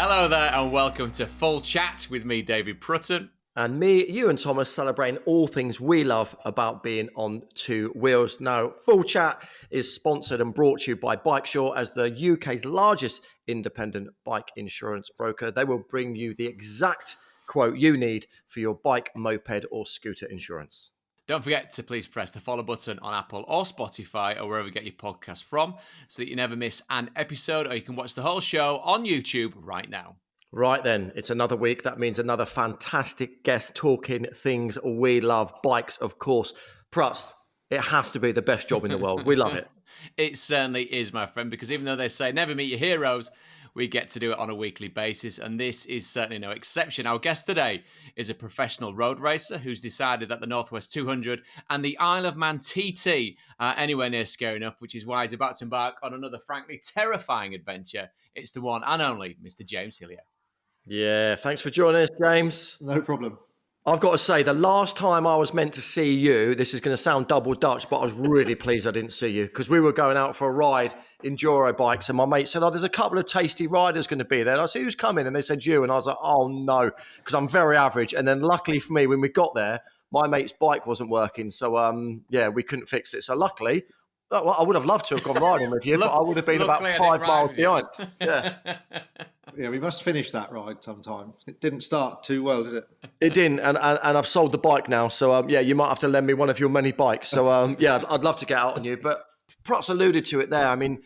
Hello there and welcome to Full Chat with me, David Prutton. And me, you and Thomas celebrating all things we love about being on two wheels. Now, Full Chat is sponsored and brought to you by bikesure as the UK's largest independent bike insurance broker. They will bring you the exact quote you need for your bike, moped or scooter insurance. Don't forget to please press the follow button on Apple or Spotify or wherever you get your podcast from so that you never miss an episode, or you can watch the whole show on YouTube right now. Right then, it's another week. That means another fantastic guest talking things we love. Bikes, of course. Prutz, it has to be the best job in the world. We love it. It certainly is, my friend, because even though they say never meet your heroes, we get to do it on a weekly basis, and this is certainly no exception. Our guest today is a professional road racer who's decided that the Northwest 200 and the Isle of Man TT are anywhere near scary enough, which is why he's about to embark on another frankly terrifying adventure. It's the one and only Mr. James Hillier. Yeah, thanks for joining us, James. No problem. I've got to say, the last time I was meant to see you, this is going to sound double Dutch, but I was really pleased I didn't see you because we were going out for a ride in Enduro bikes and my mate said, there's a couple of tasty riders going to be there. And I said, who's coming? And they said, you. And I was like, oh no, because I'm very average. And then luckily for me, when we got there, my mate's bike wasn't working. So, we couldn't fix it. So luckily, I would have loved to have gone riding with you, but I would have been about 5 miles behind. Yeah. Yeah, we must finish that ride sometime. It didn't start too well, did it? It didn't, and I've sold the bike now. So, you might have to lend me one of your many bikes. So, I'd love to get out on you. But Prutz alluded to it there. I mean,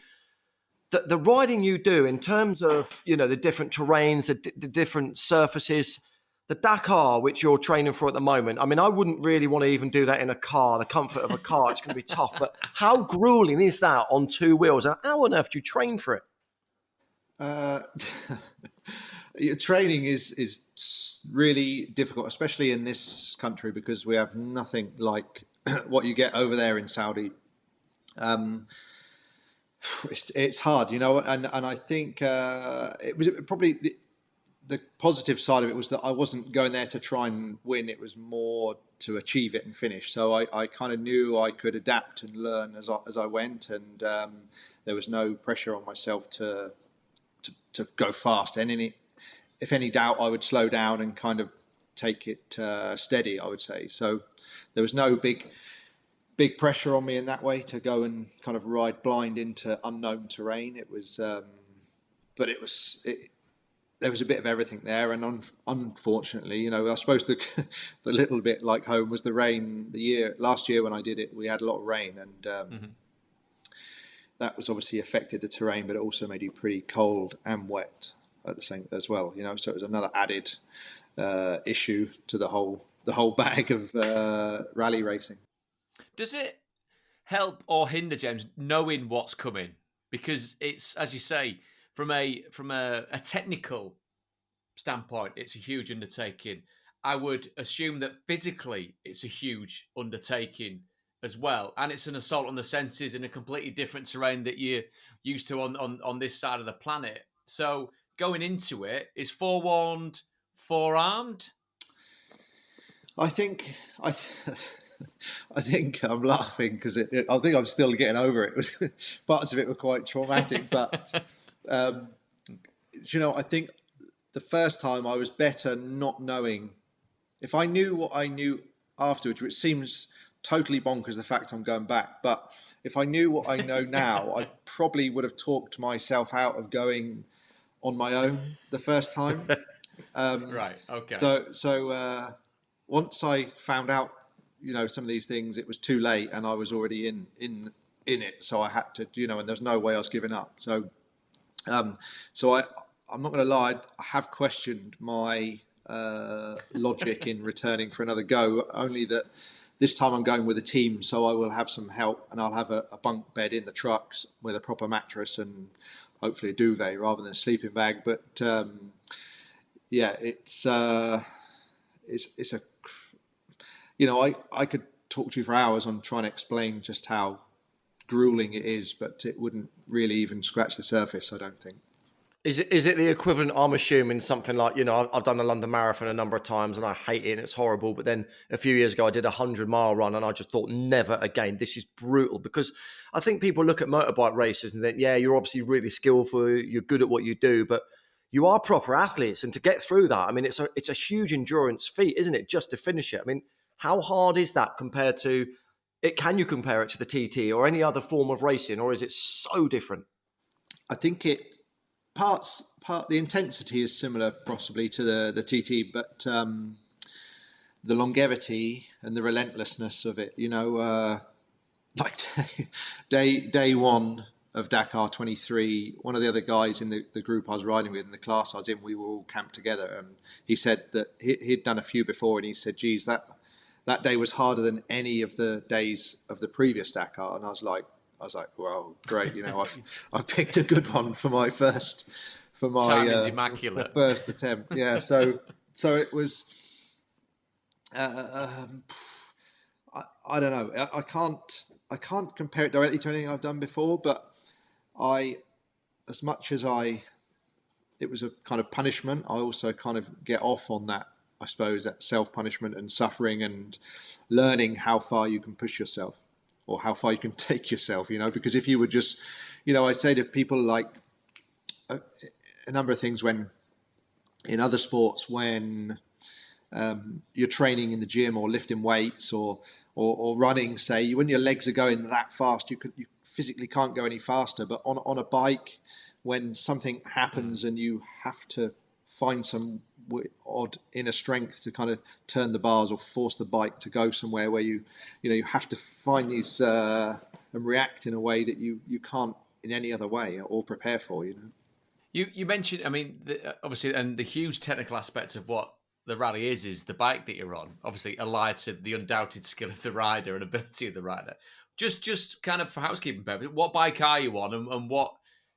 the riding you do in terms of, the different terrains, the different surfaces, the Dakar, which you're training for at the moment, I mean, I wouldn't really want to even do that in a car, the comfort of a car. It's going to be tough. But how grueling is that on two wheels? And how on earth do you train for it? Your training is really difficult, especially in this country, because we have nothing like what you get over there in Saudi. It's hard, and I think it was probably the positive side of it was that I wasn't going there to try and win. It was more to achieve it and finish. So I kind of knew I could adapt and learn as I went, and there was no pressure on myself to go fast. And if any doubt, I would slow down and kind of take it steady, I would say. So there was no big pressure on me in that way to go and kind of ride blind into unknown terrain. It was, but there was a bit of everything there. And unfortunately, I suppose the little bit like home was the rain. Last year when I did it, we had a lot of rain, and that was obviously affected the terrain, but it also made you pretty cold and wet at the same as well. So it was another added issue to the whole bag of rally racing. Does it help or hinder, James, knowing what's coming? Because it's, as you say, from a technical standpoint, it's a huge undertaking. I would assume that physically it's a huge undertaking as well, and it's an assault on the senses in a completely different terrain that you're used to on this side of the planet. So going into it, is forewarned, forearmed? I think I'm laughing because I think I'm still getting over it. Parts of it were quite traumatic, but I think the first time I was better not knowing. If I knew what I knew afterwards, which seems totally bonkers, the fact I'm going back, but if I knew what I know now, I probably would have talked myself out of going on my own the first time. Right. Okay. So once I found out, some of these things, it was too late, and I was already in it. So I had to, and there's no way I was giving up. So, I'm not going to lie, I have questioned my logic in returning for another go. Only that this time I'm going with a team, so I will have some help, and I'll have a bunk bed in the trucks with a proper mattress and hopefully a duvet rather than a sleeping bag. But it's a, I could talk to you for hours on trying to explain just how grueling it is, but it wouldn't really even scratch the surface, I don't think. Is it the equivalent, I'm assuming, something like, I've done the London Marathon a number of times and I hate it and it's horrible. But then a few years ago, I did a 100-mile run and I just thought, never again. This is brutal. Because I think people look at motorbike races and think, yeah, you're obviously really skillful. You're good at what you do. But, you are proper athletes, and to get through that, I mean, it's a huge endurance feat, isn't it? Just to finish it. I mean, how hard is that compared to it? Can you compare it to the TT or any other form of racing, or is it so different? I think the intensity is similar possibly to the TT, but the longevity and the relentlessness of it, like day one of Dakar 23, one of the other guys in the group I was riding with, in the class I was in, we were all camped together. And he said that he'd done a few before, and he said, geez, that day was harder than any of the days of the previous Dakar. And I was like, well, great, I picked a good one for my Timing's immaculate. first attempt. Yeah, so it was. I don't know. I can't compare it directly to anything I've done before, but as much as it was a kind of punishment, I also kind of get off on that. I suppose that self-punishment and suffering and learning how far you can push yourself or how far you can take yourself. Because if you were just, I say to people like a number of things when in other sports when you're training in the gym or lifting weights or running, say, when your legs are going that fast, you physically can't go any faster. But on a bike, when something happens and you have to find some odd inner strength to kind of turn the bars or force the bike to go somewhere where you have to find these and react in a way that you can't in any other way or prepare for. You mentioned, I mean, obviously, and the huge technical aspect of what the rally is the bike that you're on. Obviously, allied to the undoubted skill of the rider and ability of the rider. Just kind of for housekeeping purposes, what bike are you on, and what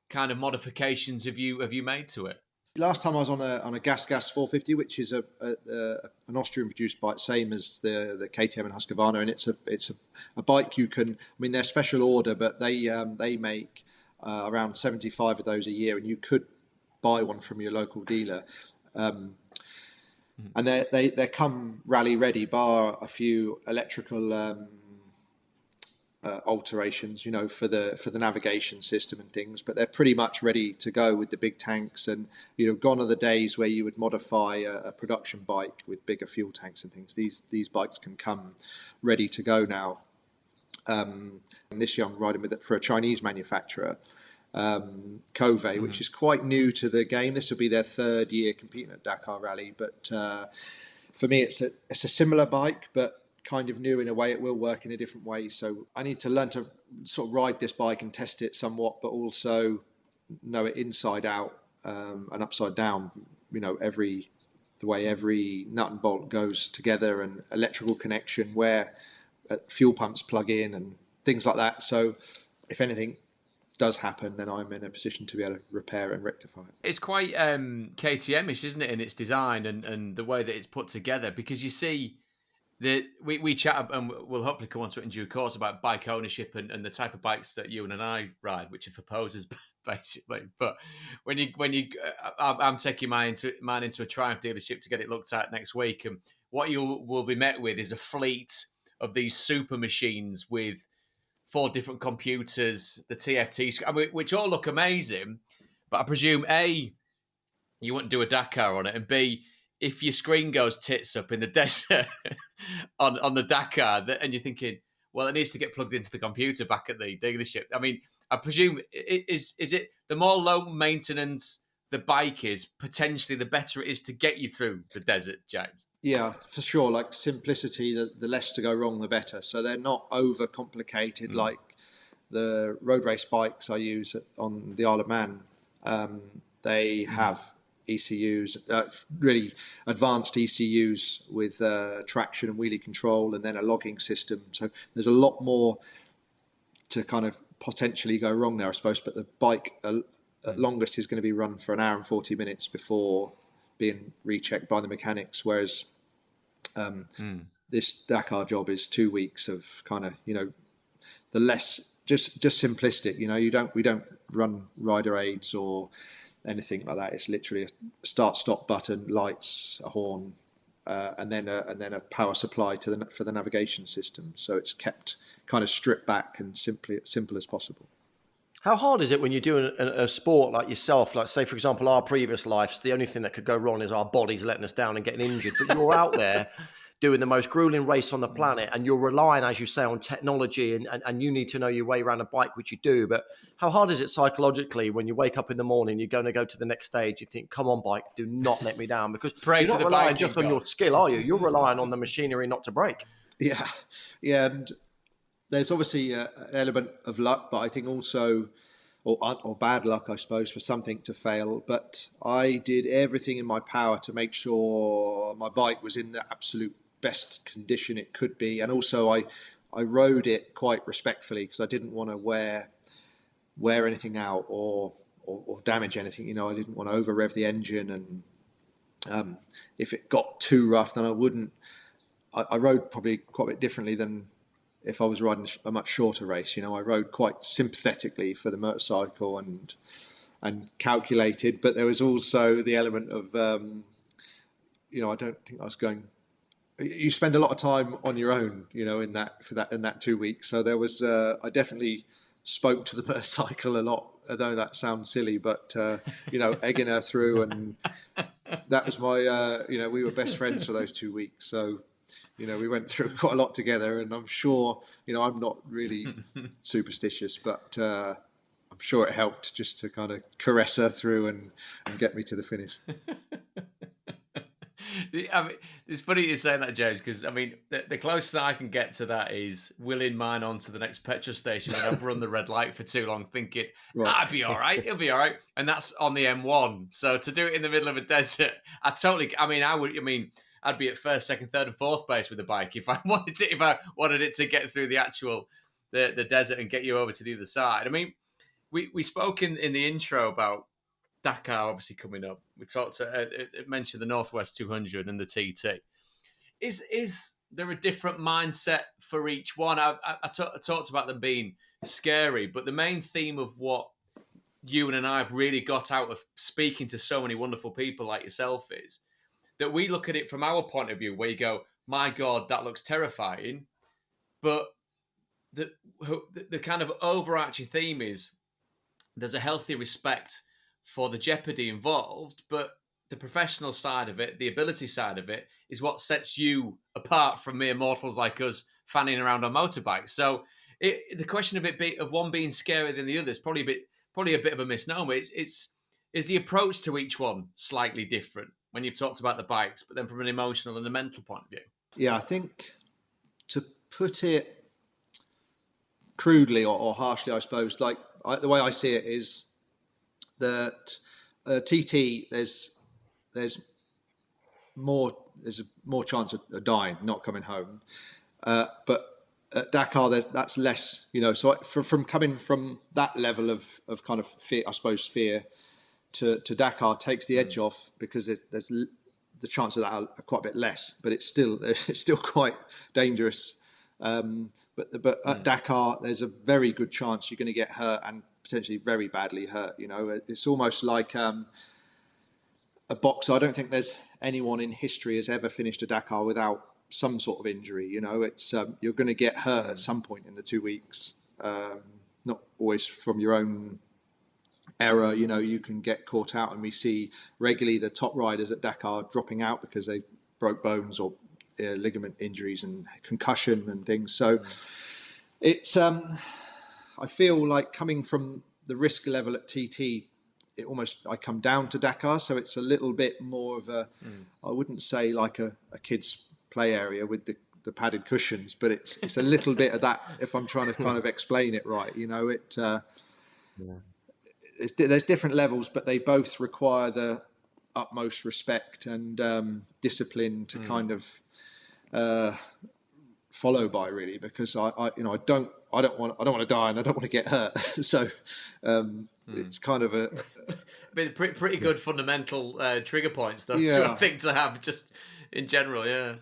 kind of modifications have you made to it? Last time I was on a Gas 450, which is an Austrian produced bike, same as the KTM and Husqvarna, and it's a bike you can. I mean, they're special order, but they make around 75 of those a year, and you could buy one from your local dealer. And they come rally ready, bar a few electrical alterations, for the navigation system and things. But they're pretty much ready to go with the big tanks. And gone are the days where you would modify a production bike with bigger fuel tanks and things. These bikes can come ready to go now. And this year I'm riding with it for a Chinese manufacturer, Cove, which is quite new to the game. This will be their third year competing at Dakar Rally, but for me it's a similar bike, but kind of new in a way. It will work in a different way, so I need to learn to sort of ride this bike and test it somewhat, but also know it inside out and upside down, the way every nut and bolt goes together, and electrical connection, where fuel pumps plug in and things like that. So if anything does happen, then I'm in a position to be able to repair and rectify it. It's quite KTM-ish, isn't it, in its design and the way that it's put together? Because you see, we chat, and we'll hopefully come on to it in due course, about bike ownership and the type of bikes that Ewan and I ride, which are for posers, basically. But I'm taking mine into a Triumph dealership to get it looked at next week, and what you will be met with is a fleet of these super machines with 4 different computers, the TFT, which all look amazing. But I presume A, you wouldn't do a Dakar on it, and B, if your screen goes tits up in the desert on the Dakar, and you're thinking, well, it needs to get plugged into the computer back at the dealership. I mean, I presume is it the more low maintenance the bike is, potentially the better it is to get you through the desert, James? Yeah, for sure. Like simplicity, the less to go wrong, the better. So they're not over complicated like the road race bikes I use on the Isle of Man. They have ECUs, really advanced ECUs with traction and wheelie control, and then a logging system. So there's a lot more to kind of potentially go wrong there, I suppose. But the bike at longest is going to be run for an hour and 40 minutes before being rechecked by the mechanics, whereas this Dakar job is 2 weeks of kind of, the less just simplistic. We don't run rider aids or anything like that. It's literally a start-stop button, lights, a horn, and then a power supply for the navigation system. So it's kept kind of stripped back and simple as possible. How hard is it when you're doing a sport like yourself? Like, say, for example, our previous lives, the only thing that could go wrong is our bodies letting us down and getting injured. But you're out there doing the most grueling race on the planet, and you're relying, as you say, on technology, and you need to know your way around a bike, which you do. But how hard is it psychologically when you wake up in the morning, you're going to go to the next stage, you think, come on, bike, do not let me down? Because Pray you're to not the relying biking just on your god. skill, are you? You're relying on the machinery not to break. Yeah, yeah, and there's obviously an element of luck, but I think also, or bad luck, I suppose, for something to fail. But I did everything in my power to make sure my bike was in the absolute best condition it could be, and also I rode it quite respectfully because I didn't want to wear anything out or damage anything. You know, I didn't want to over rev the engine, and if it got too rough, then I wouldn't. I rode probably quite a bit differently than if I was riding a much shorter race. You know, I rode quite sympathetically for the motorcycle and calculated, but there was also the element of you know, I don't think I was going. You spend a lot of time on your own, you know, in that 2 weeks. So there was I definitely spoke to the motorcycle a lot. Although that sounds silly, but you know, egging her through, and that was my you know, we were best friends for those 2 weeks. So you know, we went through quite a lot together, and I'm sure, you know, I'm not really superstitious, but I'm sure it helped just to kind of caress her through and get me to the finish. I mean, it's funny you saying that, James, because I mean, the closest I can get to that is willing mine onto the next petrol station when I've run the red light for too long, thinking, Right. I'd be all right, it'll be all right. And that's on the M1. So to do it in the middle of a desert, I'd be at first, second, third, and fourth base with the bike if I wanted it to get through the actual the desert and get you over to the other side. I mean, we spoke in the intro about Dakar obviously coming up. We talked it mentioned the Northwest 200 and the TT. Is there a different mindset for each one? I talked about them being scary, but the main theme of what you and I have really got out of speaking to so many wonderful people like yourself is that we look at it from our point of view, where you go, "My God, that looks terrifying," but the kind of overarching theme is there's a healthy respect for the jeopardy involved, but the professional side of it, the ability side of it, is what sets you apart from mere mortals like us fanning around on motorbikes. So the question of one being scarier than the other is probably a bit of a misnomer. It's is the approach to each one slightly different when you've talked about the bikes, but then from an emotional and a mental point of view. Yeah, I think to put it crudely or harshly, I suppose, like the way I see it is that TT there's there's a more chance of dying, not coming home. But at Dakar, that's less, you know. So from coming from that level of kind of fear, I suppose, fear to Dakar takes the edge off, because there's the chance of that are quite a bit less, but it's still quite dangerous. But at Dakar, there's a very good chance you're going to get hurt, and potentially very badly hurt. You know, it's almost like a boxer. I don't think there's anyone in history has ever finished a Dakar without some sort of injury. You know, it's you're going to get hurt at some point in the 2 weeks. Not always from your own error. You know, you can get caught out, and we see regularly the top riders at Dakar dropping out because they broke bones or ligament injuries and concussion and things. So it's I feel like coming from the risk level at TT, I come down to Dakar, so it's a little bit more of a I wouldn't say like a kid's play area with the padded cushions, but it's a little bit of that, if I'm trying to kind of explain it right. You know, there's different levels, but they both require the utmost respect and discipline to kind of follow by, really, because I don't want to die, and I don't want to get hurt. So it's kind of a pretty good fundamental trigger points, though. Yeah. Sort of thing to have just in general. Yeah.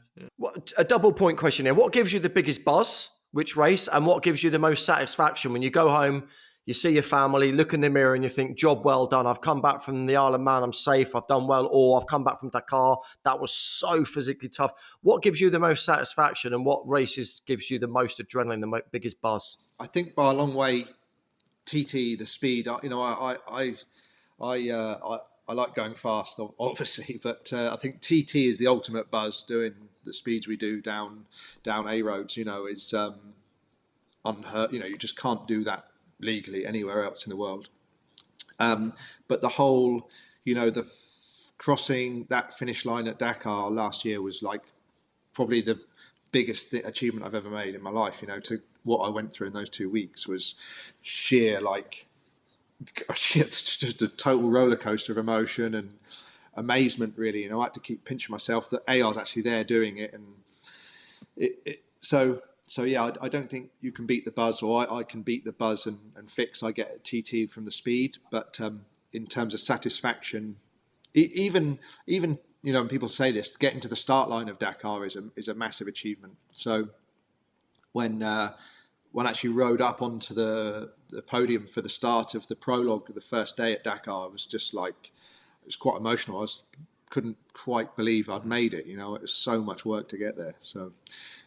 A double point question here. What gives you the biggest buzz? Which race? And what gives you the most satisfaction when you go home, you see your family, look in the mirror, and you think, job well done. I've come back from the Isle of Man. I'm safe. I've done well. Or I've come back from Dakar. That was so physically tough. What gives you the most satisfaction, and what races gives you the most adrenaline, the biggest buzz? I think by a long way, TT, the speed. I like going fast, obviously, but I think TT is the ultimate buzz. Doing the speeds we do down A roads, is unheard. You just can't do that legally anywhere else in the world. But the whole, crossing that finish line at Dakar last year was like probably the biggest achievement I've ever made in my life. To what I went through in those 2 weeks was sheer just a total roller coaster of emotion and amazement. Really, I had to keep pinching myself that I was actually there doing it, and So yeah, I don't think you can beat the buzz, or I can beat the buzz and fix. I get a TT from the speed, but in terms of satisfaction, even when people say this, getting to the start line of Dakar is a massive achievement. So when I actually rode up onto the podium for the start of the prologue of the first day at Dakar, it was quite emotional. I couldn't quite believe I'd made it. It was so much work to get there. So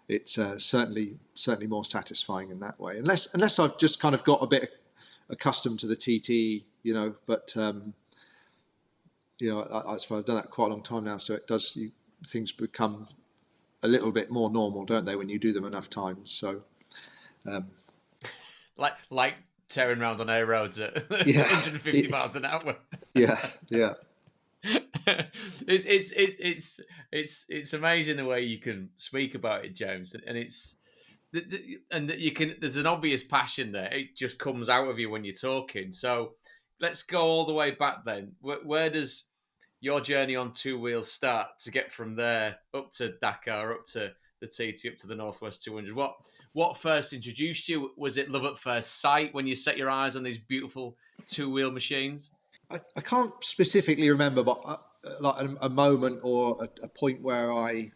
it's certainly more satisfying in that way. Unless I've just kind of got a bit accustomed to the TT, But I suppose I've done that quite a long time now, so it does. Things become a little bit more normal, don't they, when you do them enough times? So, like tearing around on A roads at 150 miles an hour. Yeah. It's amazing the way you can speak about it, James, and that you can. There's an obvious passion there. It just comes out of you when you're talking. So let's go all the way back then. Where does your journey on two wheels start to get from there up to Dakar, up to the TT, up to the Northwest 200? What first introduced you? Was it love at first sight when you set your eyes on these beautiful two-wheel machines? I can't specifically remember, but like a moment or a point where I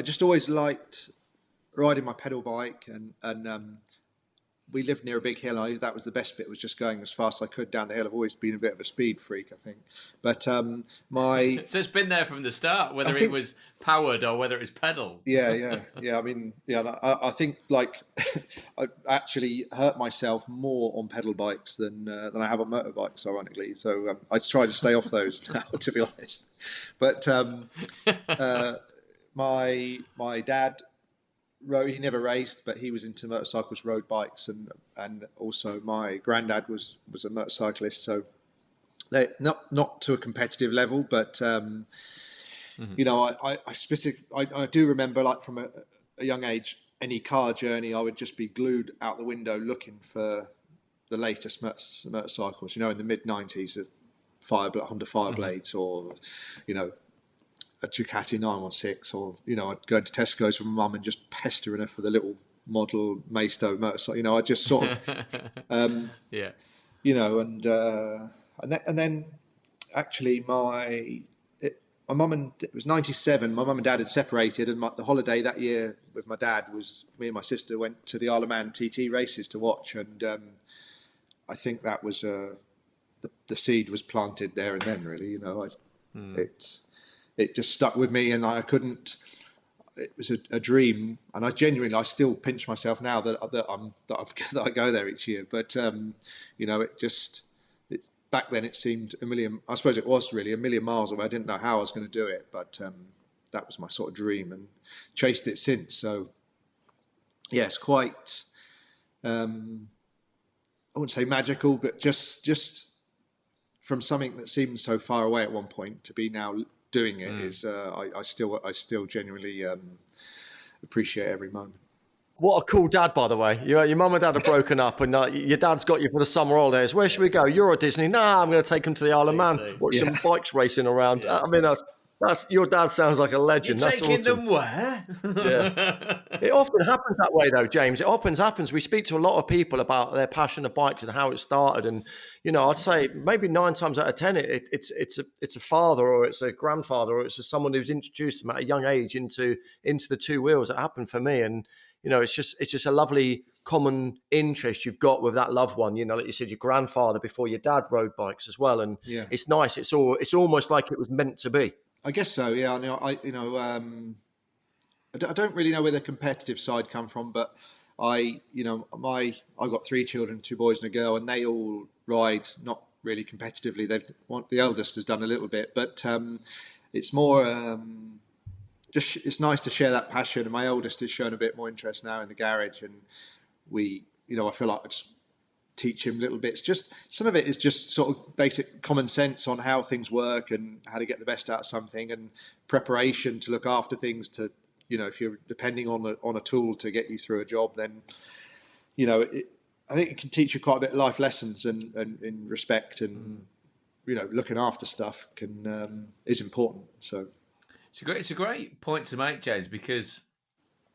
just always liked riding my pedal bike, and we lived near a big hill. That was the best bit, was just going as fast as I could down the hill. I've always been a bit of a speed freak, I think. But so it's been there from the start, whether it was powered or whether it was pedal. Yeah. I mean, I think I actually hurt myself more on pedal bikes than I have on motorbikes, ironically. So I try to stay off those now, to be honest. But my dad rode. He never raced, but he was into motorcycles, rode bikes, and also my granddad was a motorcyclist. So they not to a competitive level, but I do remember, like, from a young age, any car journey, I would just be glued out the window looking for the latest motorcycles. In the mid-90s, the Honda Fireblades, or a Ducati 916, or I'd go into Tesco's with my mum and just pestering her for the little model Maisto motorcycle. I just sort of and then actually my mum, and it was 97. My mum and dad had separated, and the holiday that year with my dad was me and my sister went to the Isle of Man TT races to watch, and I think that was the seed was planted there and then. Really, it just stuck with me, and I couldn't. It was a dream, and I still pinch myself now that I go there each year. But back then it seemed a million. I suppose it was really a million miles away. I didn't know how I was going to do it, but that was my sort of dream, and chased it since. So yes, quite. I wouldn't say magical, but just from something that seemed so far away at one point to be now doing it is. I still genuinely appreciate every moment. What a cool dad, by the way. Your mum and dad are broken up, and your dad's got you for the summer holidays. Where should we go? Euro Disney? Nah, I'm going to take him to the Isle of Man. Watch some bikes racing around. Yeah. I mean, that's your dad sounds like a legend. You're that's taking awesome. them where? Yeah. It often happens that way, though, James. It often happens. We speak to a lot of people about their passion of bikes and how it started, and I'd say maybe 9 times out of 10, it's a father, or it's a grandfather, or it's someone who's introduced them at a young age into the two wheels. That happened for me, and it's just a lovely common interest you've got with that loved one. Like you said, your grandfather before your dad rode bikes as well, and it's nice. It's almost like it was meant to be. I guess so. Yeah. I don't really know where the competitive side come from, but I've got 3 children, 2 boys and a girl, and they all ride not really competitively. The eldest has done a little bit, but it's more just it's nice to share that passion. And my eldest has shown a bit more interest now in the garage, and I feel like I just teach him little bits. Just some of it is just sort of basic common sense on how things work and how to get the best out of something, and preparation to look after things. To if you're depending on a tool to get you through a job, then I think it can teach you quite a bit of life lessons and in respect, and looking after stuff is important. So it's a great point to make, James, because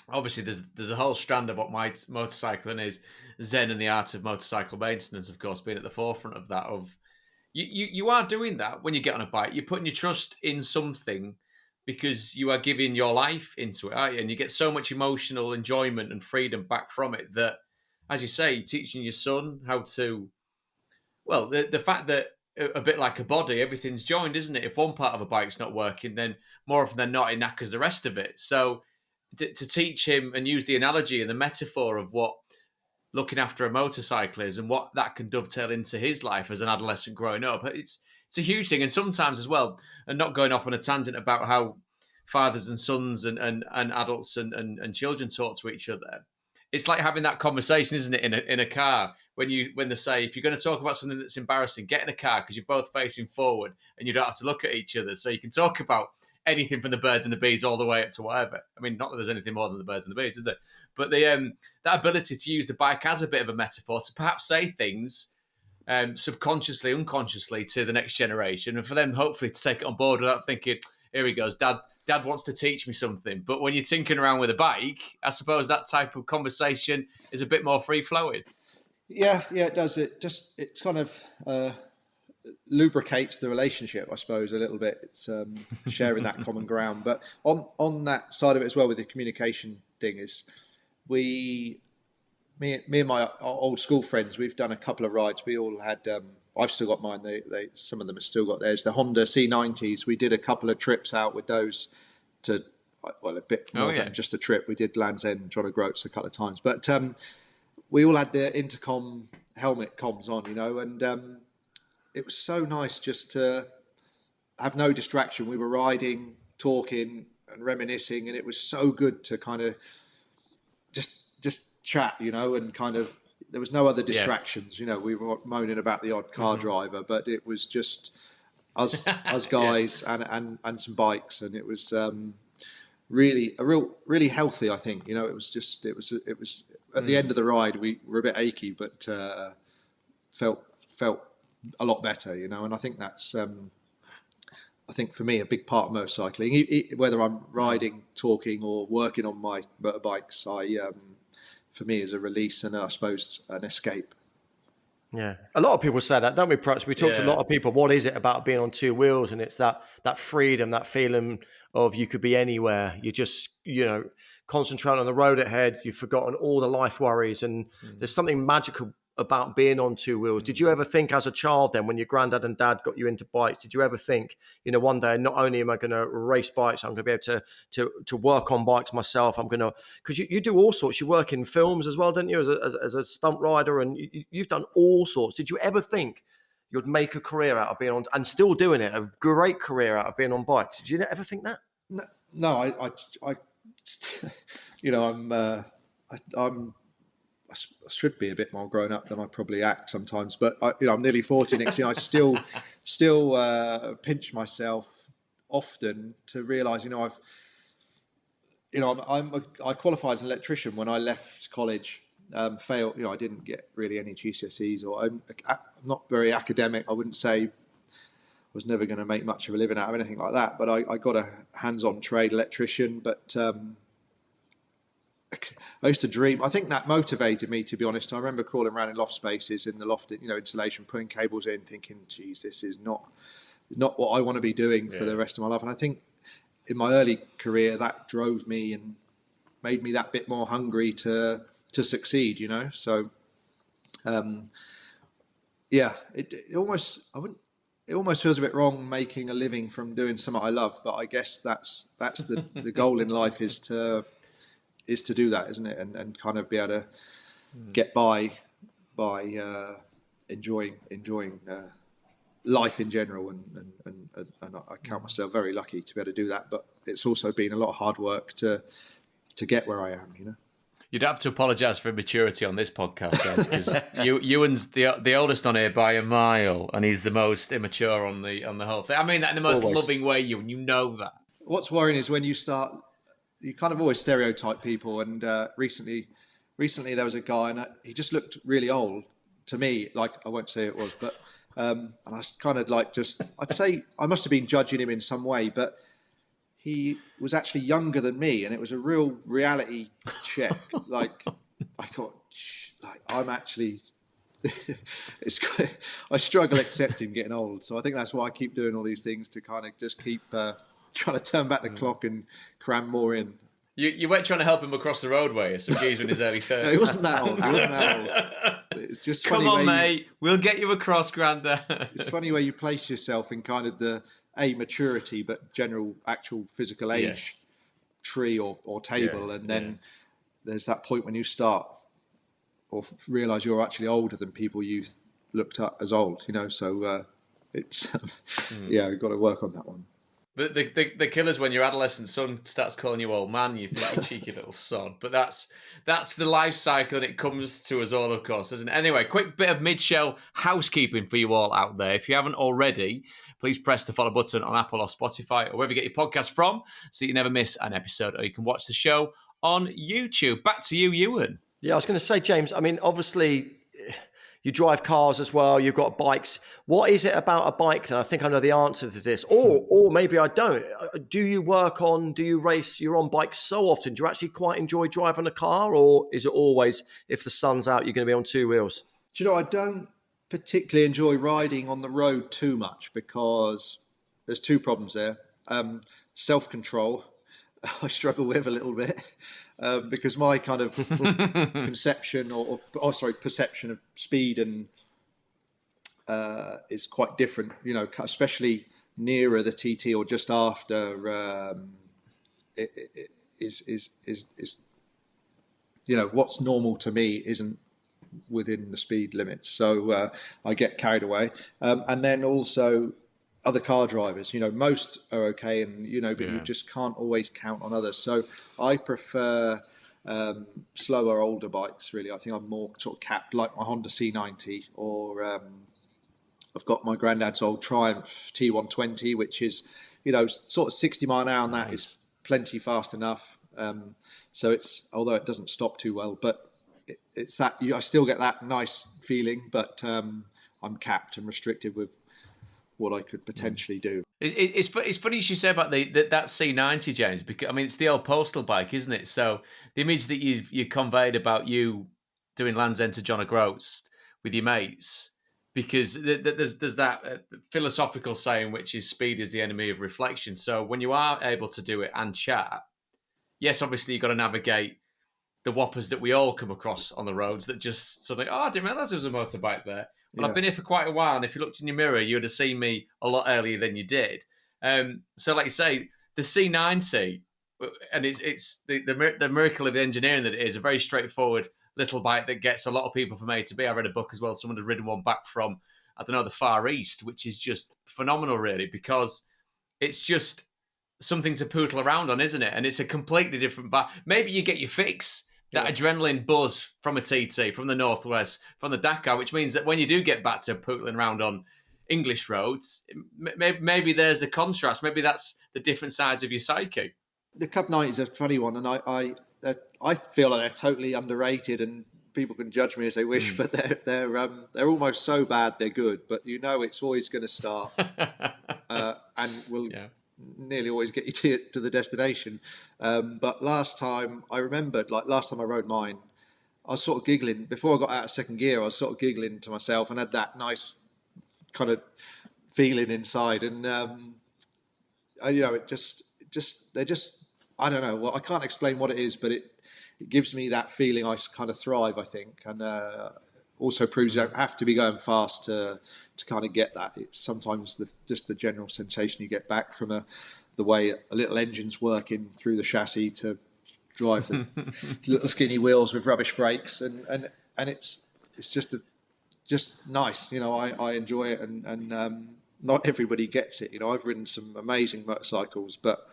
obviously there's a whole strand of what motorcycling is. Zen and the art of motorcycle maintenance, of course, being at the forefront of that. Of you are doing that when you get on a bike. You're putting your trust in something because you are giving your life into it, aren't you? And you get so much emotional enjoyment and freedom back from it that, as you say, you're teaching your son how to. Well, the fact that a bit like a body, everything's joined, isn't it? If one part of a bike's not working, then more often than not, it knackers the rest of it. So to teach him and use the analogy and the metaphor of what looking after a motorcycle is and what that can dovetail into his life as an adolescent growing up, it's a huge thing. And sometimes as well, and not going off on a tangent about how fathers and sons and adults and children talk to each other. It's like having that conversation, isn't it, in a car when they say, if you're going to talk about something that's embarrassing, get in a car because you're both facing forward and you don't have to look at each other. So you can talk about anything from the birds and the bees all the way up to whatever. I mean, not that there's anything more than the birds and the bees, is there? But that ability to use the bike as a bit of a metaphor to perhaps say things subconsciously, unconsciously to the next generation, and for them hopefully to take it on board without thinking, here he goes, Dad wants to teach me something. But when you're tinkering around with a bike, I suppose that type of conversation is a bit more free-flowing. Yeah, it does. It kind of lubricates the relationship, I suppose, a little bit. It's sharing that common ground. But on that side of it as well, with the communication thing, is me and my old school friends, we've done a couple of rides. We all had. I've still got mine. They some of them have still got theirs. The Honda C90s. We did a couple of trips out with those to, well, a bit more than just a trip. We did Land's End, John O'Groats a couple of times. But we all had the intercom helmet comms on, and it was so nice just to have no distraction. We were riding, talking and reminiscing, and it was so good to kind of just chat, and kind of, there was no other distractions. We were moaning about the odd car driver, but it was just us guys and some bikes, and it was really healthy. I think it was at the end of the ride we were a bit achy, but felt a lot better, and I think that's I think for me a big part of motorcycling, whether I'm riding, talking or working on my motorbikes, for me is a release and I suppose an escape. Yeah, a lot of people say that, don't we, Prutz? We talk to a lot of people. What is it about being on 2 wheels? And it's that freedom, that feeling of you could be anywhere. You just concentrate on the road ahead. You've forgotten all the life worries, and there's something magical about being on 2 wheels. Did you ever think as a child then, when your granddad and dad got you into bikes, did you ever think, one day not only am I going to race bikes, I'm going to be able to work on bikes myself. I'm going to, because you do all sorts. You work in films as well, don't you, as a stunt rider, and you've done all sorts. Did you ever think you'd make a career out of being on, and still doing it, a great career out of being on bikes? Did you ever think that? No, I should be a bit more grown up than I probably act sometimes, but I'm nearly 40 next year. I still pinch myself often to realise, I qualified as an electrician when I left college. Failed, I didn't get really any GCSEs, or I'm not very academic. I wouldn't say I was never going to make much of a living out of anything like that, but I got a hands-on trade electrician. But I used to dream. I think that motivated me, to be honest. I remember crawling around in loft spaces in the loft, insulation, putting cables in, thinking, geez, this is not what I want to be doing for the rest of my life. And I think in my early career, that drove me and made me that bit more hungry to succeed, So, it almost feels a bit wrong making a living from doing something I love, but I guess that's the goal in life, is to is to do that, isn't it? And kind of be able to get by enjoying life in general, and I count myself very lucky to be able to do that. But it's also been a lot of hard work to get where I am, you know. You'd have to apologise for immaturity on this podcast, James, because Ewan's the oldest on here by a mile, and he's the most immature on the whole thing. I mean that in the most loving way, Ewan. You know that. What's worrying is when you start, you kind of always stereotype people. And recently there was a guy, and he just looked really old to me. Like, I won't say it was, but and I was kind of like, I'd say I must have been judging him in some way, but he was actually younger than me, and it was a real reality check. Like, I thought, like, I'm actually, I struggle accepting getting old. So I think that's why I keep doing all these things, to kind of just keep trying to turn back the clock and cram more in. You weren't trying to help him across the roadway, some geezer in his early 30s. No, he wasn't that old. It's just funny. Come on, mate. We'll get you across, Grandad. It's funny where you place yourself in kind of the maturity, but general actual physical age tree or table. And then there's that point when you start or realise you're actually older than people you looked at as old, you know. So it's, we've got to work on that one. The killer's when your adolescent son starts calling you old man, you think, you cheeky little sod. But that's the life cycle, and it comes to us all, of course, doesn't it? Anyway, quick bit of mid-show housekeeping for you all out there. If you haven't already, please press the follow button on Apple or Spotify or wherever you get your podcast from, so that you never miss an episode, or you can watch the show on YouTube. Back to you, Ewan. Yeah, I was going to say, James, I mean, obviously, you drive cars as well. You've got bikes. What is it about a bike? And I think I know the answer to this, or maybe I don't. Do you race? You're on bikes so often. Do you actually quite enjoy driving a car, or is it always, if the sun's out, you're going to be on two wheels? Do you know, I don't particularly enjoy riding on the road too much, because there's two problems there. Self-control, I struggle with a little bit. Because my kind of perception of speed and is quite different, you know, especially nearer the TT or just after. Is you know, what's normal to me isn't within the speed limits, so I get carried away. And then also other car drivers, you know, most are okay, and you know, but you just can't always count on others. So I prefer slower, older bikes. Really, I think I'm more sort of capped, like my Honda C90, or I've got my granddad's old Triumph T120, which is, you know, sort of 60 mile an hour, and that is plenty fast enough. So it's, although it doesn't stop too well, but it's that I still get that nice feeling, but I'm capped and restricted with what I could potentially do. It's funny you should say about that C90, James, because I mean, it's the old postal bike, isn't it? So the image that you conveyed about you doing Land's End to John O'Groats with your mates, because there's that philosophical saying, which is speed is the enemy of reflection. So when you are able to do it and chat, yes, obviously you've got to navigate the whoppers that we all come across on the roads that just suddenly, I didn't realise there was a motorbike there. Well, I've been here for quite a while, and if you looked in your mirror, you would have seen me a lot earlier than you did. So, like you say, the C90, and it's the miracle of the engineering that it is, a very straightforward little bike that gets a lot of people from A to B. I read a book as well. Someone had ridden one back from, I don't know, the Far East, which is just phenomenal, really, because it's just something to pootle around on, isn't it? And it's a completely different bike. Maybe you get your fix. That adrenaline buzz from a TT, from the Northwest, from the Dakar, which means that when you do get back to pootling around on English roads, maybe there's a contrast. Maybe that's the different sides of your psyche. The Cub 90 is a funny one, and I feel like they're totally underrated, and people can judge me as they wish, but they're almost so bad they're good. But you know, it's always going to start, and will. Yeah. Nearly always get you to the destination. But last time I remembered, like last time I rode mine, I was sort of giggling. Before I got out of second gear, I was sort of giggling to myself and had that nice kind of feeling inside. And, you know, they're just, I don't know. Well, I can't explain what it is, but it gives me that feeling I kind of thrive, I think. And also proves you don't have to be going fast to kind of get that. It's sometimes just the general sensation you get back from the way a little engine's working through the chassis to drive the little skinny wheels with rubbish brakes, and it's just nice. I enjoy it, and not everybody gets it. I've ridden some amazing motorcycles, but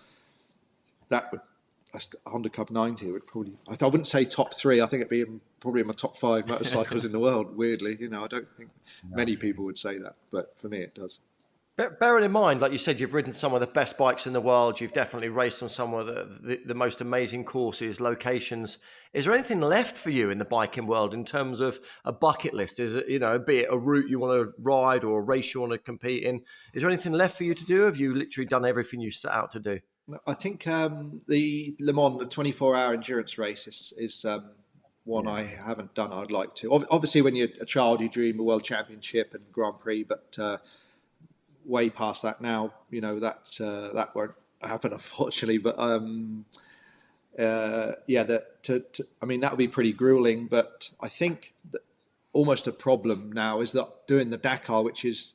that's Honda Cub 90 would probably, I wouldn't say top three. I think it'd be probably in my top five motorcycles in the world. Weirdly, I don't think many people would say that, but for me, it does. Bearing in mind, like you said, you've ridden some of the best bikes in the world. You've definitely raced on some of the most amazing courses, locations. Is there anything left for you in the biking world in terms of a bucket list? Is it, be it a route you want to ride or a race you want to compete in? Is there anything left for you to do? Have you literally done everything you set out to do? I think the Le Mans, the 24-hour endurance race, is one I haven't done. I'd like to. Obviously, when you're a child, you dream of World Championship and Grand Prix, but way past that now. That won't happen, unfortunately. But I mean, that would be pretty grueling. But I think that almost a problem now is that doing the Dakar, which is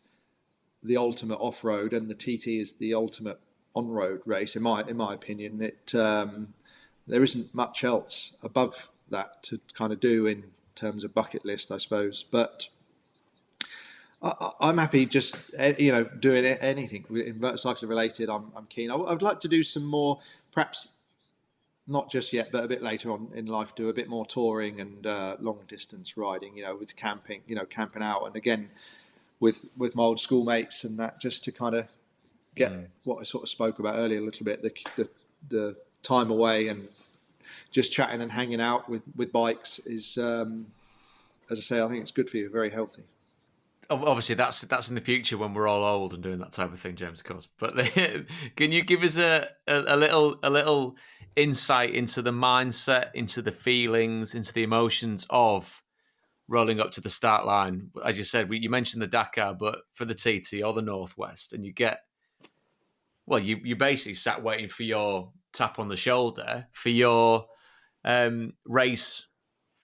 the ultimate off-road, and the TT is the ultimate on-road race. In my opinion, there isn't much else above that to kind of do in terms of bucket list, I suppose. But I'm happy just doing anything in motorcycle related. I'm keen. I'd like to do some more, perhaps not just yet, but a bit later on in life, do a bit more touring and long distance riding. With camping, camping out, and again with my old schoolmates and that, just to kind of get what I sort of spoke about earlier a little bit, the time away and just chatting and hanging out with bikes is, as I say, I think it's good for you, very healthy. Obviously, that's in the future when we're all old and doing that type of thing, James, of course. But can you give us a little insight into the mindset, into the feelings, into the emotions of rolling up to the start line? As you said, you mentioned the Dakar, but for the TT or the Northwest, and you basically sat waiting for your tap on the shoulder for your race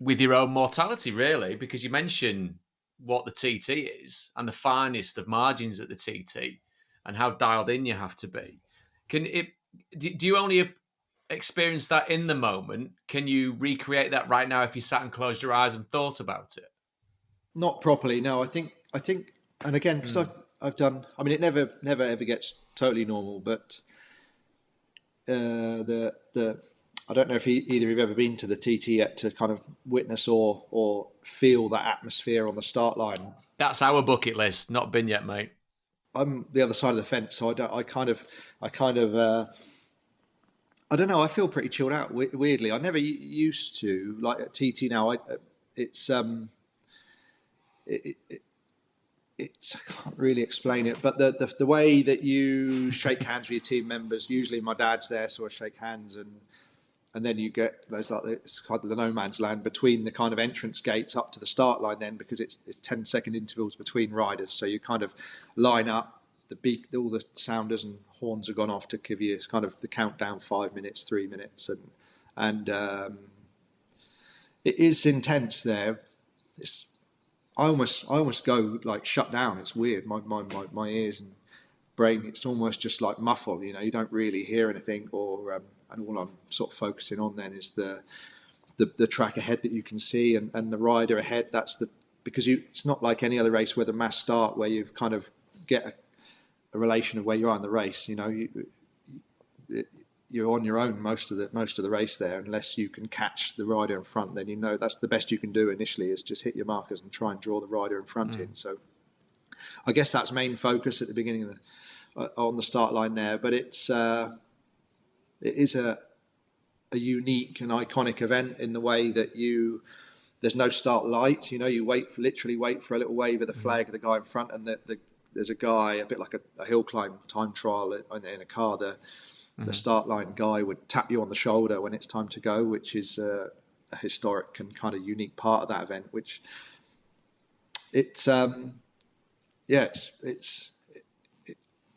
with your own mortality, really, because you mentioned what the TT is and the finest of margins at the TT and how dialed in you have to be. Do you only experience that in the moment? Can you recreate that right now if you sat and closed your eyes and thought about it? Not properly, no. I think, and again, because I've done. I mean, it never ever gets totally normal, but I don't know if either of you have ever been to the TT yet to kind of witness or feel that atmosphere on the start line. That's our bucket list. Not been yet, mate. I'm the other side of the fence, so I don't. I don't know. I feel pretty chilled out. Weirdly, I never used to. Like at TT now, it's I can't really explain it, but the way that you shake hands with your team members. Usually, my dad's there, so I shake hands, and then you get it's kind of the no man's land between the kind of entrance gates up to the start line. Then because it's 10-second intervals between riders, so you kind of line up. All the sounders and horns have gone off to give you kind of the countdown: 5 minutes, 3 minutes, and it is intense there. I almost go like shut down. It's weird. My ears and brain. It's almost just like muffled. You don't really hear anything, and all I'm sort of focusing on then is the track ahead that you can see and the rider ahead. Because it's not like any other race where the mass start where you kind of get a relation of where you are in the race. You're on your own most of the race there, unless you can catch the rider in front. Then that's the best you can do initially is just hit your markers and try and draw the rider in front in. So I guess that's main focus at the beginning of on the start line there. But it is a unique and iconic event in the way that there's no start light. You literally wait for a little wave of the flag of the guy in front, and there's a guy, a bit like a hill climb time trial in a car. The start line guy would tap you on the shoulder when it's time to go, which is a historic and kind of unique part of that event. Which I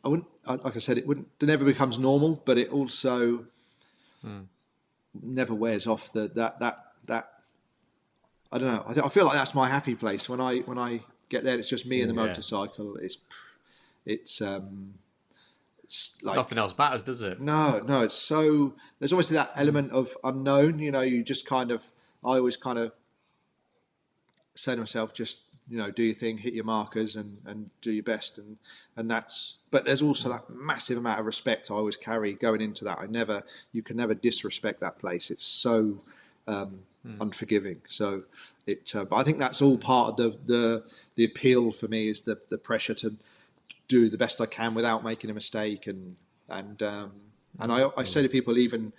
wouldn't, like I said, it never becomes normal, but it also never wears off that. I don't know. I feel like that's my happy place when I get there. It's just me and the motorcycle. like Nothing else matters, does it? no, it's so there's always that element of unknown. You just kind of I always kind of say to myself, just do your thing, hit your markers, and do your best, and that's. But there's also that massive amount of respect I always carry going into that. You can never disrespect that place. It's so unforgiving. So but I think that's all part of the appeal for me is the pressure to do the best I can without making a mistake, and I say to people, even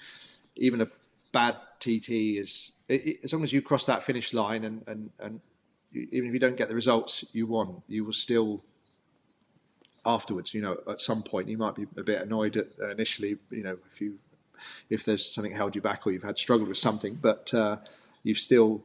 a bad TT is as long as you cross that finish line and even if you don't get the results you want, you will still afterwards. At some point you might be a bit annoyed initially. If there's something held you back or you've had struggled with something, but you've still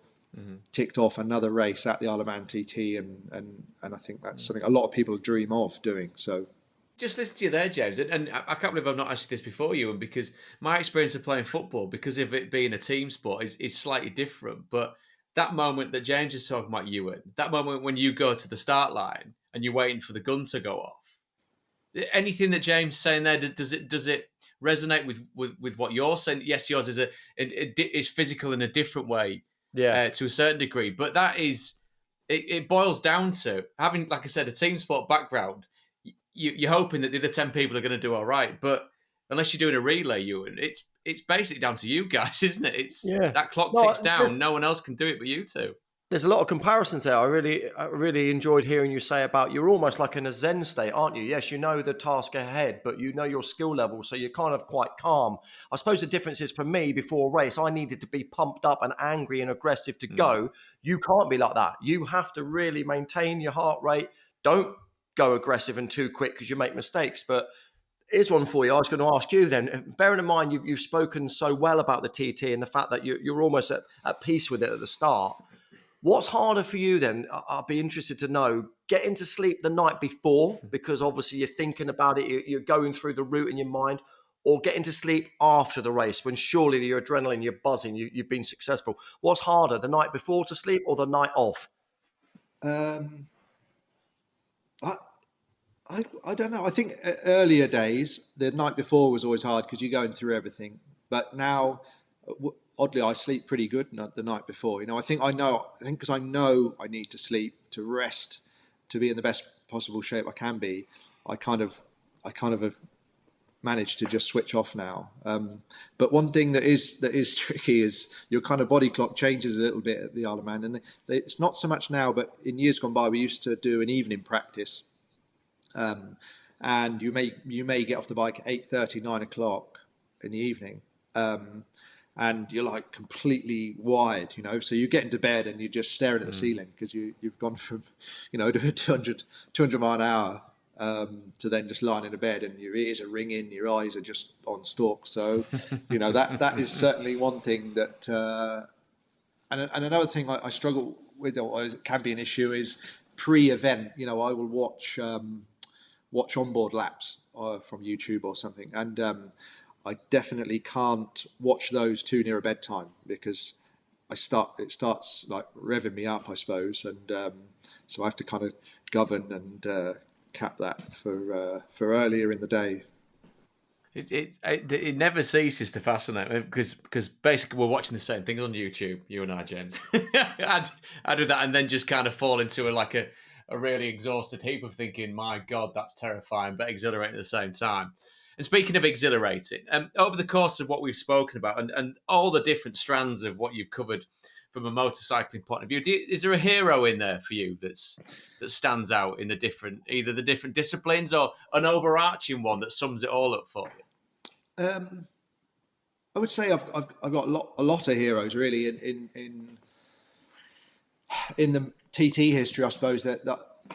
ticked off another race at the Isle of Man TT, and I think that's something a lot of people dream of doing. So. Just listen to you there, James, and I can't believe I've not asked you this before, Ewan, because my experience of playing football, because of it being a team sport, is slightly different. But that moment that James is talking about, Ewan, that moment when you go to the start line and you're waiting for the gun to go off, anything that James is saying there, does it resonate with what you're saying? Yes, yours is physical in a different way, to a certain degree, but that is it boils down to having, like I said, a team sport background. You're hoping that the other 10 people are going to do all right, but unless you're doing a relay, Ewan, it's basically down to you guys, isn't it? It's that clock ticks down. No one else can do it but you two. There's a lot of comparisons there. I really enjoyed hearing you say about you're almost like in a Zen state, aren't you? Yes, you know the task ahead, but you know your skill level, so you're kind of quite calm. I suppose the difference is for me, before a race, I needed to be pumped up and angry and aggressive to go. You can't be like that. You have to really maintain your heart rate. Don't go aggressive and too quick because you make mistakes. But here's one for you. I was going to ask you then, bearing in mind you've spoken so well about the TT and the fact that you're almost at peace with it at the start. What's harder for you then? I'd be interested to know. Getting to sleep the night before, because obviously you're thinking about it, you're going through the route in your mind, or getting to sleep after the race when surely your adrenaline, you're buzzing, you've been successful. What's harder, the night before to sleep or the night off? I don't know. I think earlier days, the night before was always hard because you're going through everything. But now, oddly, I sleep pretty good the night before. I think because I know I need to sleep to rest, to be in the best possible shape I can be. I kind of have managed to just switch off now. But one thing that is tricky is your kind of body clock changes a little bit at the Isle of Man, and it's not so much now. But in years gone by, we used to do an evening practice. And you may get off the bike at 8:30, 9 o'clock in the evening, and you're like completely wired, so you get into bed and you're just staring at the ceiling because you've gone from, doing 200 mile an hour, to then just lying in a bed and your ears are ringing, your eyes are just on stalk. So, that is certainly one thing that, and another thing I struggle with, or it can be an issue, is pre-event. I will watch onboard laps from YouTube or something, and I definitely can't watch those too near a bedtime because it starts like revving me up, I suppose, and so I have to kind of govern and cap that for earlier in the day. It never ceases to fascinate me because basically we're watching the same things on YouTube, you and I, James. I do that and then just kind of fall into a really exhausted heap of thinking, my God, that's terrifying, but exhilarating at the same time. And speaking of exhilarating, over the course of what we've spoken about and all the different strands of what you've covered from a motorcycling point of view, is there a hero in there for you that stands out in either the different disciplines or an overarching one that sums it all up for you? I would say I've got a lot of heroes really in the TT history. I suppose that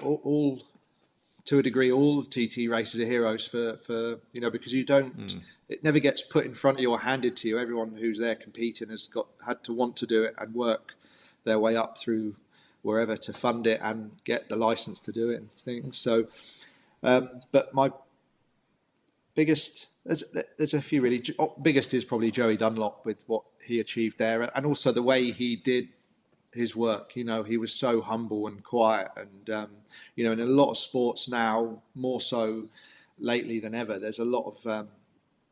all to a degree, all TT races are heroes for because you don't. It never gets put in front of you or handed to you. Everyone who's there competing has had to want to do it and work their way up through wherever to fund it and get the license to do it and things. So, but my biggest, there's a few really. Biggest is probably Joey Dunlop with what he achieved there, and also the way he did his work. He was so humble and quiet, and in a lot of sports now, more so, lately than ever. There's a lot of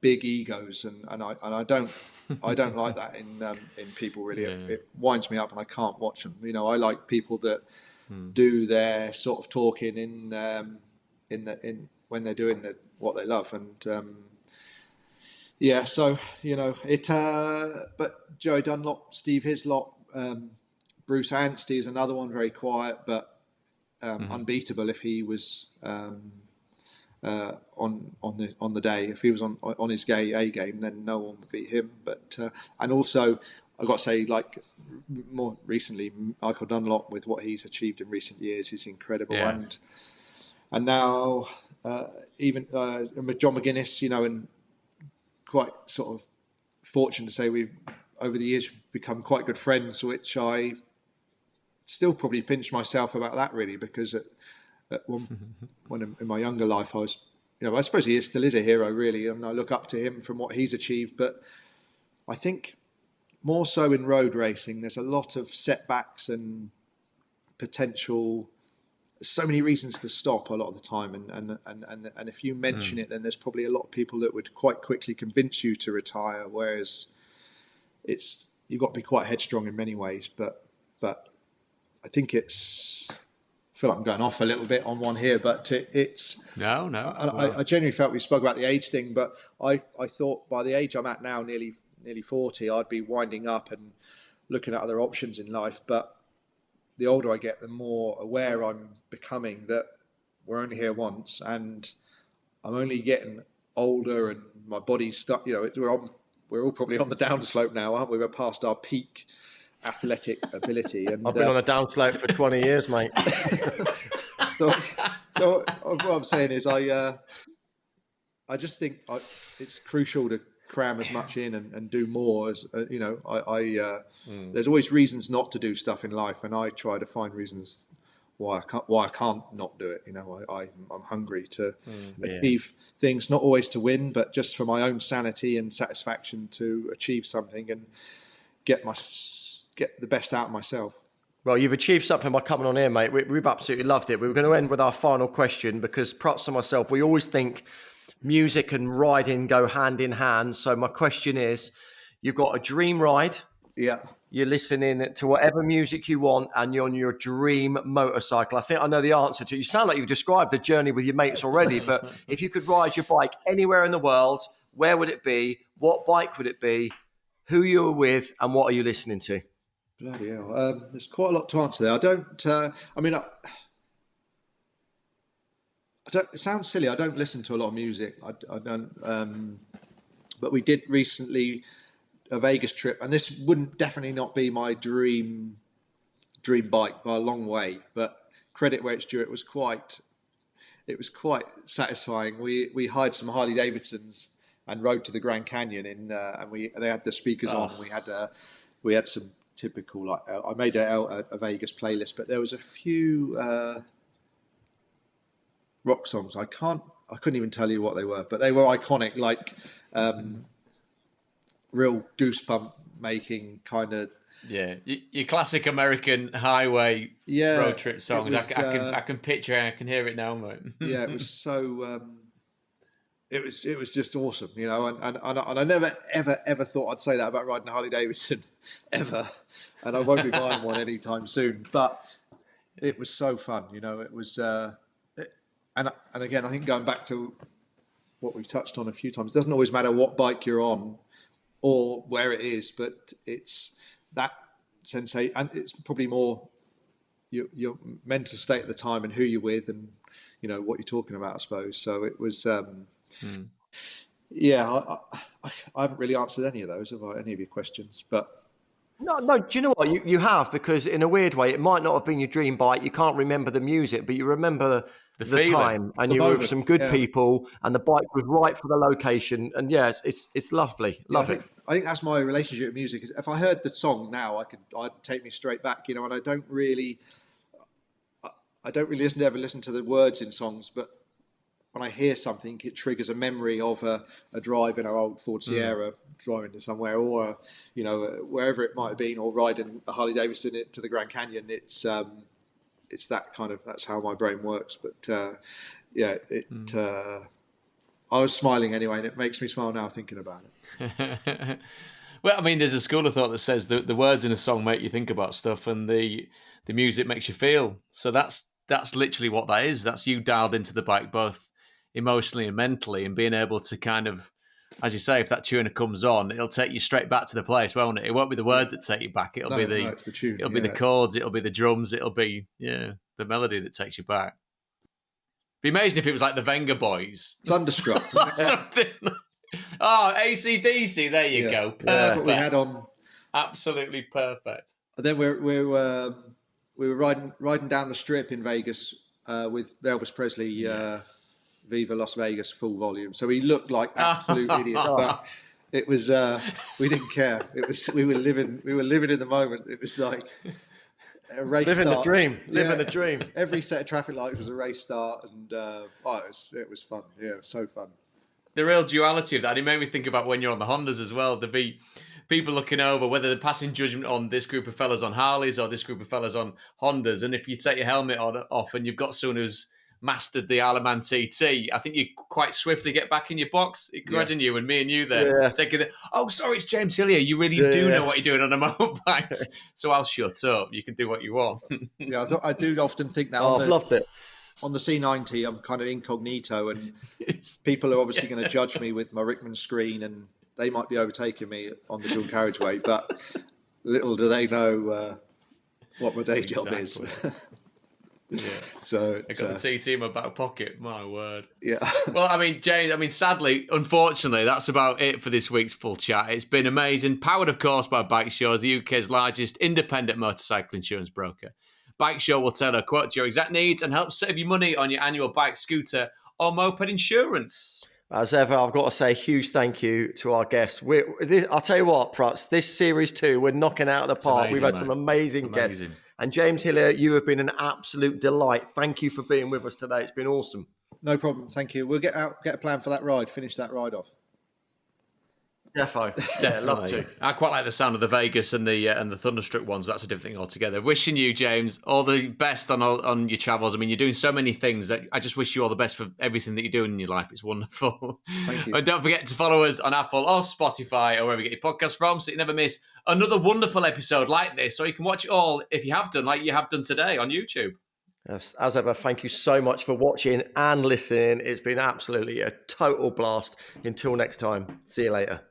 big egos, and I don't like that in people really. It winds me up, and I can't watch them. You know, I like people that do their sort of talking in when they're doing what they love, and yeah. So you know it. But Joe Dunlop, Steve Hislop, Bruce Anstey is another one, very quiet but unbeatable if he was. On the day, if he was on his A game, then no one would beat him. But and also, I've got to say, like more recently, Michael Dunlop with what he's achieved in recent years is incredible. Yeah. And now even with John McGuinness, you know, and quite sort of fortunate to say we've over the years become quite good friends, which I still probably pinch myself about that really, because when in my younger life I was, you know, I suppose he still is a hero really, and I look up to him from what he's achieved. But I think more so in road racing, there's a lot of setbacks and potential. So many reasons to stop a lot of the time, and if you mention it, then there's probably a lot of people that would quite quickly convince you to retire. Whereas you've got to be quite headstrong in many ways, but I think I feel like I'm going off a little bit on one here, but it's No. I genuinely felt we spoke about the age thing, but I thought by the age I'm at now, nearly 40, I'd be winding up and looking at other options in life. But the older I get, the more aware I'm becoming that we're only here once, and I'm only getting older, and my body's stuck. You know, we're all probably on the downslope now, aren't we? We're past our peak athletic ability. And I've been on a downslope for 20 years, mate. so what I'm saying is, I just think it's crucial to cram as much in and do more. As you know, there's always reasons not to do stuff in life, and I try to find reasons why I can't not do it. You know, I'm hungry to achieve things, not always to win, but just for my own sanity and satisfaction to achieve something and get the best out of myself. Well, you've achieved something by coming on here, mate. We've absolutely loved it. We were going to end with our final question because Prutton and myself, we always think music and riding go hand in hand. So my question is, you've got a dream ride. Yeah. You're listening to whatever music you want and you're on your dream motorcycle. I think I know the answer to it. You sound like you've described the journey with your mates already, but if you could ride your bike anywhere in the world, where would it be? What bike would it be? Who you were with and what are you listening to? Bloody hell. There's quite a lot to answer there. I don't, it sounds silly. I don't listen to a lot of music. I don't, but we did recently a Vegas trip, and this wouldn't definitely not be my dream bike by a long way, but credit where it's due. It was quite satisfying. We hired some Harley Davidsons and rode to the Grand Canyon and they had the speakers on. And we had some typical, like, I made a Vegas playlist, but there was a few rock songs. I couldn't even tell you what they were, but they were iconic, like real goosebump making kind of. Yeah, your classic American highway road trip songs. I can picture it. I can hear it now, mate. Yeah, it was so. It was just awesome, you know, and I never ever thought I'd say that about riding a Harley Davidson, ever, and I won't be buying one anytime soon. But it was so fun, you know. It was, and again, I think going back to what we've touched on a few times, it doesn't always matter what bike you're on or where it is, but it's that sensation, and it's probably more your mental state at the time and who you're with, and you know what you're talking about, I suppose. So it was. Yeah, I haven't really answered any of those, have I? Any of your questions, but No. Do you know what you have? Because in a weird way, it might not have been your dream bike. You can't remember the music, but you remember the time, and you were with some good people, and the bike was right for the location. And yes, it's lovely, lovely. I think that's my relationship with music. Is if I heard the song now, I'd take me straight back, you know. And I don't really ever listen to the words in songs, but when I hear something, it triggers a memory of a drive in our old Ford Sierra, driving to somewhere, or you know, wherever it might have been, or riding a Harley Davidson to the Grand Canyon. It's that kind of, that's how my brain works. But I was smiling anyway, and it makes me smile now thinking about it. Well, I mean, there's a school of thought that says that the words in a song make you think about stuff, and the music makes you feel. So that's literally what that is. That's you dialed into the bike, both emotionally and mentally, and being able to kind of, as you say, if that tuner comes on, it'll take you straight back to the place, won't it? It won't be the words that take you back. It'll be it's the tune. It'll be the chords. It'll be the drums. It'll be the melody that takes you back. Be amazing if it was like the Venga Boys, Thunderstruck, or something. Oh, AC/DC. There you go. Perfect. That's what we had on. Absolutely perfect. And then we were riding down the strip in Vegas with Elvis Presley, "Viva Las Vegas" full volume. So we looked like absolute idiots, but it was we didn't care. It was we were living in the moment. It was like a race Living start. the dream. Living the dream. Every set of traffic lights was a race start, and it was fun. Yeah, it was so fun. The real duality of that, it made me think about when you're on the Hondas as well. There'd be people looking over whether they're passing judgment on this group of fellas on Harleys or this group of fellas on Hondas. And if you take your helmet off and you've got someone who's mastered the Isle TT, I think you quite swiftly get back in your box. Imagine you and me and you there taking it. Oh, sorry, it's James Hillier. You really do know what you're doing on a motorbike. So I'll shut up. You can do what you want. I do often think that. I've loved it. On the C90, I'm kind of incognito, and people are obviously going to judge me with my Rickman screen, and they might be overtaking me on the dual carriageway. But little do they know what my day job is. So I got the TT in my back pocket. My word. Yeah. Well, I mean, James. Sadly, unfortunately, that's about it for this week's full chat. It's been amazing. Powered, of course, by bikesure, the UK's largest independent motorcycle insurance broker. bikesure will tailor a quote to your exact needs and help save you money on your annual bike, scooter, or moped insurance. As ever, I've got to say a huge thank you to our guest. I'll tell you what, Prutz, this series 2, we're knocking out of the park. We've had some amazing guests. And James Hillier, you have been an absolute delight. Thank you for being with us today. It's been awesome. No problem. Thank you. We'll get a plan for that ride, finish that ride off. Definitely. Yeah, love to. I quite like the sound of the Vegas and the Thunderstruck ones, but that's a different thing altogether. Wishing you, James, all the best on your travels. I mean, you're doing so many things that I just wish you all the best for everything that you're doing in your life. It's wonderful. Thank you. And don't forget to follow us on Apple or Spotify or wherever you get your podcasts from, so you never miss another wonderful episode like this. Or you can watch it all, if you have done, like you have done today on YouTube. Yes, as ever, thank you so much for watching and listening. It's been absolutely a total blast. Until next time, see you later.